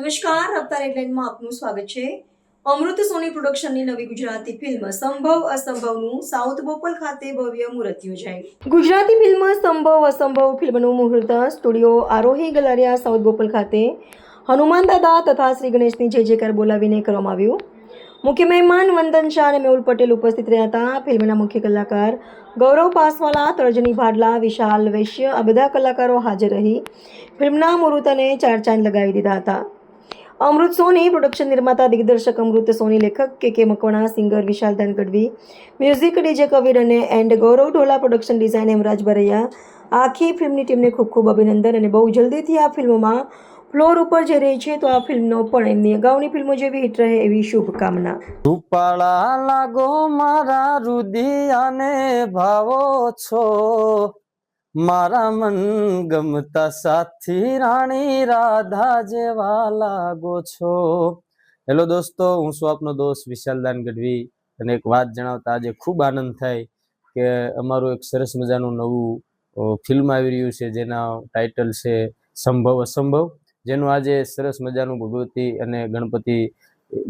નમસ્કાર, અવતાર હેડલાઇનમાં આપનું સ્વાગત છે. અમૃત સોની પ્રોડક્શનની નવી ગુજરાતી ફિલ્મ સંભવ અસંભવનું સાઉથ બોપલ ખાતે ભવ્ય મુહૂર્ત યોજાયું. ગુજરાતી ફિલ્મ સંભવ અસંભવ ફિલ્મનું મુહૂર્ત સ્ટુડિયો આરોહી ગલારિયા સાઉથ બોપલ ખાતે હનુમાન દાદા તથા શ્રી ગણેશની જય જયકાર બોલાવીને કરવામાં આવ્યું. મુખ્ય મહેમાન વંદન શાહ અને મેહુલ પટેલ ઉપસ્થિત રહ્યા હતા. ફિલ્મના મુખ્ય કલાકાર ગૌરવ પાસવાલા, તર્જની ભાડલા, વિશાલ વૈશ્ય આ બધા કલાકારો હાજર રહી ફિલ્મના મુહૂર્તને ચાર ચાંદ લગાવી દીધા હતા. અમૃત સોની પ્રોડક્શન નિર્માતા દિગ્દર્શક અમૃત સોની, લેખક કે મકવાણા, સિંગર વિશાલ ધાનગઢવી, મ્યુઝિક ડીજે કવિર અને ગૌરવ ઢોલા, પ્રોડક્શન ડિઝાઇન હેમરાજ બરૈયા. આખી ફિલ્મની ટીમને ખૂબ ખૂબ અભિનંદન અને બહુ જલ્દીથી આ ફિલ્મમાં ફ્લોર ઉપર જઈ રહી છે, તો આ ફિલ્મનો પણ એમની અગાઉની ફિલ્મો જેવી હિટ રહે એવી શુભકામના. રૂપાળા લાગો મારા રુદિયાને ભાવો છો, મારા મન ગમતા સાથી રાણી રાધા જેવા લાગો છો. હેલો દોસ્તો, હું છું આપનો દોસ્ત વિશાલ ધાનગઢવી અને એક વાત જણાવતા આજે ખૂબ આનંદ થાય કે અમારું એક સરસ મજાનું નવું ફિલ્મ આવી રહ્યું છે જેના ટાઇટલ છે સંભવ અસંભવ, જેનું આજે સરસ મજાનું ભગવતી અને ગણપતિ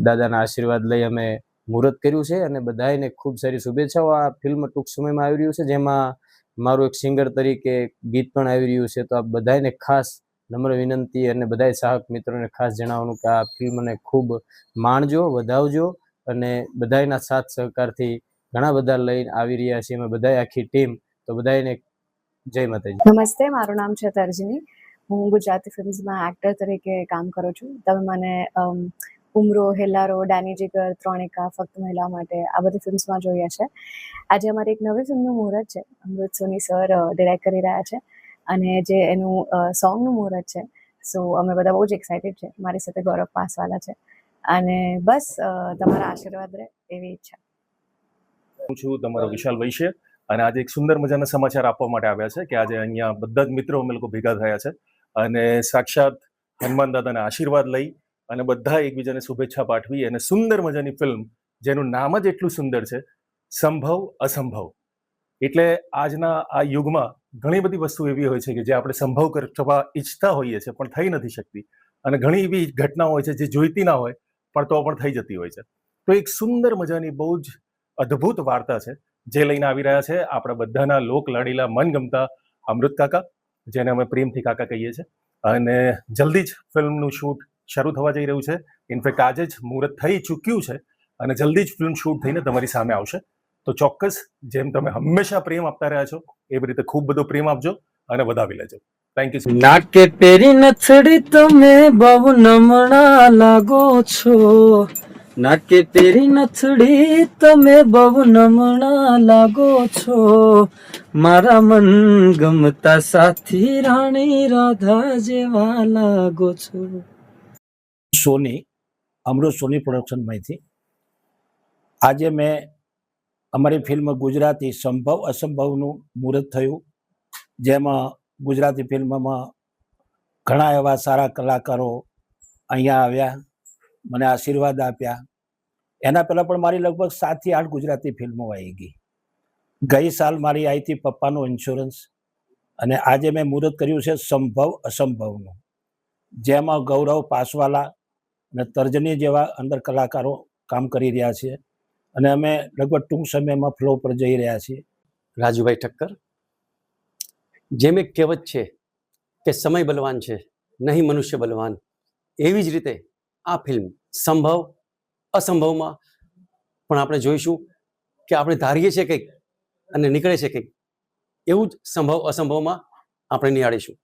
દાદાના આશીર્વાદ લઈ અમે મુહૂર્ત કર્યું છે અને બધાને ખૂબ સારી શુભેચ્છાઓ. આ ફિલ્મ ટૂંક સમયમાં આવી રહ્યું છે, જેમાં મારું એક સિંગર તરીકે ગીત પણ આવી રહ્યું છે. તો આ બધાને ખાસ નમ્ર વિનંતી અને બધા ચાહક મિત્રોને ખાસ જણાવવાનું કે આ ફિલ્મને ખૂબ માણજો, વધાવજો અને બધાના સાથ સહકારથી ઘણા બધા લઈને આવી રહ્યા છીએ અમે બધા આખી ટીમ. તો બધાને જય માતાજી. નમસ્તે, મારું નામ છે તર્જની. હું ગુજરાતી ફિલ્મ્સમાં એક્ટર તરીકે કામ કરું છું. તમે મને ઉમરો, હેલારો, ડાની જીગર, ત્રણેકા, ફક્ત મહિલાઓ માટે આ બધી ફિલ્મ્સમાં જોયા છે. આજે અમારી એક નવી ફિલ્મનું મુહૂર્ત છે. અમૃત સોની સર ડિરેક્ટ કરી રહ્યા છે અને જે એનું સોંગનું મુહૂર્ત છે. સો અમે બધા બહુ જ એક્સાઇટેડ છે. મારી સાથે ગૌરવ પાસવાલા છે અને બસ તમારા આશીર્વાદ રહે એવી ઈચ્છા. હું છું તમારો વિશાલ વૈશ્ય અને આજે એક સુંદર મજાના સમાચાર આપવા માટે આવ્યા છે કે આજે અહીંયા બધા જ મિત્રો અમે લોકો ભેગા થયા છે અને સાક્ષાત હનુમાન દાદાના આશીર્વાદ લઈ અને બધા એકબીજાને શુભેચ્છા પાઠવી અને સુંદર મજાની ફિલ્મ જેનું નામ જ એટલું સુંદર છે, સંભવ અસંભવ. એટલે આજના આ યુગમાં ઘણી બધી વસ્તુ એવી હોય છે કે જે આપણે સંભવ કરવા ઈચ્છતા હોઈએ છીએ પણ થઈ નથી શકતી, અને ઘણી એવી ઘટનાઓ હોય છે જે જોઈતી ના હોય પણ તો પણ થઈ જતી હોય છે. તો એક સુંદર મજાની બહુ જ અદ્ભુત વાર્તા છે જે લઈને આવી રહ્યા છે આપણા બધાના લોક લાડીલા મનગમતા અમૃત કાકા, જેને અમે પ્રેમથી કાકા કહીએ છીએ. અને જલ્દી જ ફિલ્મનું શૂટ શરૂ થવા જઈ રહ્યું છે. ઇનફેક્ટ આજે જ મુહૂર્ત થઈ ચૂક્યું છે અને જલ્દી જ ફિલ્મ શૂટ થઈને તમારી સામે આવશે. તો ચોક્કસ જેમ તમે હંમેશા પ્રેમ આપતા રહ્યા છો એવી રીતે ખૂબ બધો પ્રેમ આપજો અને વધાવી લેજો. Thank you. નાકે પેરી નથડી તમે બહુ નમણા લાગો છો, નાકે પેરી નથડી તમે બહુ નમણા લાગો છો, મારા મન ગમતા સાથી રાણી રાધા જેવા લાગો છો. સોની, અમૃત સોની પ્રોડક્શનમાંથી આજે મેં અમારી ફિલ્મ ગુજરાતી સંભવ અસંભવનું મુહૂર્ત થયું, જેમાં ગુજરાતી ફિલ્મમાં ઘણા એવા સારા કલાકારો અહીંયા આવ્યા, મને આશીર્વાદ આપ્યા. એના પહેલાં પણ મારી લગભગ 7 થી 8 ગુજરાતી ફિલ્મો આવી ગઈ. ગઈ સાલ મારી આવી હતી પપ્પાનો ઇન્સ્યોરન્સ, અને આજે મેં મુહૂર્ત કર્યું છે સંભવ અસંભવનું, જેમાં ગૌરવ પાસવાલા અને તર્જની જેવા અંદર કલાકારો કામ કરી રહ્યા છે અને અમે લગભગ ટૂંક સમયમાં ફ્લો પર જઈ રહ્યા છીએ. રાજુભાઈ ઠક્કર. જેમ એક કહેવત છે કે સમય બલવાન છે, નહીં મનુષ્ય બલવાન, એવી જ રીતે આ ફિલ્મ સંભવ અસંભવમાં પણ આપણે જોઈશું કે આપણે ધારીએ છીએ કંઈક અને નીકળે છે કંઈક, એવું જ સંભવ અસંભવમાં આપણે નિહાળીશું.